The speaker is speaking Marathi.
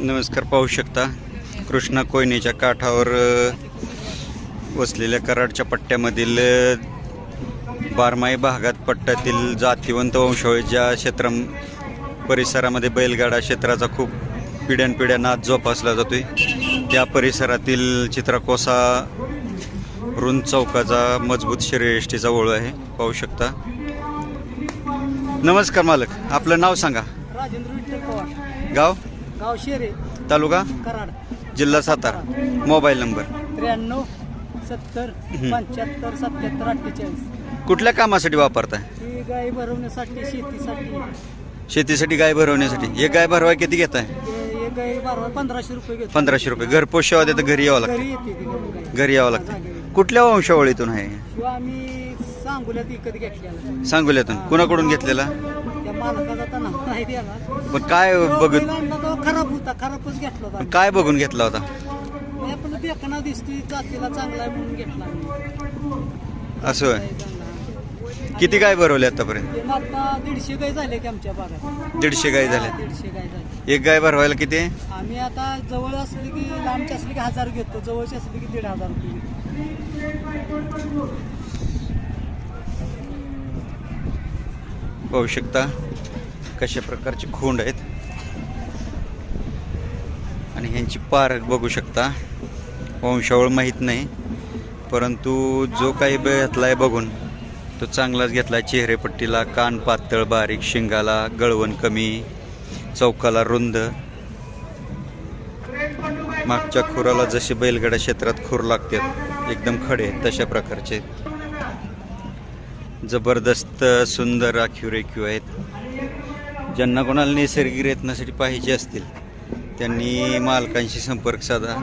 नमस्कार. पाहू शकता कृष्णा कोयनेच्या काठावर वसलेल्या कराडच्या पट्ट्यामधील बारमाही भागात पट्ट्यातील जातिवंत वंशावळीच्या क्षेत्र परिसरामध्ये बैलगाडा क्षेत्राचा खूप पिढ्यानपिढ्या नाद जोपासला जातोय. त्या परिसरातील चित्राकोसा रुंद चौकाचा मजबूत शर्यष्टीचा ओळख आहे. पाहू शकता. नमस्कार मालक, आपलं नाव सांगा. राजेंद्र विठ्ठल पवार, गाव गाव शेरे, तालुका कराड, जिल्हा सातारा. Mobile number 93 70 75 77 48. कुठल्या कामासाठी वापरताय? ही गाय भरवण्यासाठी, शेतीसाठी गाय भरवण्यासाठी. हे गाय भरवाय किती घेताय? हे गाय भरवा 1500 रुपये घेतो. 1500 रुपये. घरपोच सेवा देतं, घरी यावं घरी लागतं. येते ती गाय. घरी यावं लागतं. कुठल्या वंशावळीतून आहे? शिवाय आम्ही सांगोल्यात विकत घेतलेला. सांगोल्यातून. कुणाकडून घेतलेला? त्या मालकाचा आता नाव नाही द्याला. पण काय बघून बैल आणला तो खराब होता, खराबच घेतला होता. काय बघून घेतला होता? मी आपलं देखना दिसतोय, जातीला चांगला आहे म्हणून घेतला आम्ही. असं होय. चांगला. किती गाय भरवली आतापर्यंत? ते आता 150 गाय झाले की आमच्या भागात. 150 गाय झाल्या. 150 गाय झाले. एक गाय भरवायला किती आहे? आम्ही आता जवळ असली की, लांबची असली की 1000 घेतो, जवळची असली की 1500 रुपये घेतो. पाहू शकता कशा प्रकारचे खोंड आहेत आणि ह्यांची पारख बघू शकता. वंशावळ माहीत नाही, परंतु जो काही घेतलाय बघून तो चांगलाच घेतला. चेहरेपट्टीला कान पातळ बारीक, शिंगाला गळवण कमी, चौकाला रुंद, मागच्या खुराला जसे बैलगाडा क्षेत्रात खूर लागतात एकदम खडे तशा प्रकारचे जबरदस्त सुंदर राखीव रेखीव आहेत. ज्यांना कोणाला नैसर्गिक रेतनासाठी पाहिजे असतील त्यांनी मालकांशी संपर्क साधा.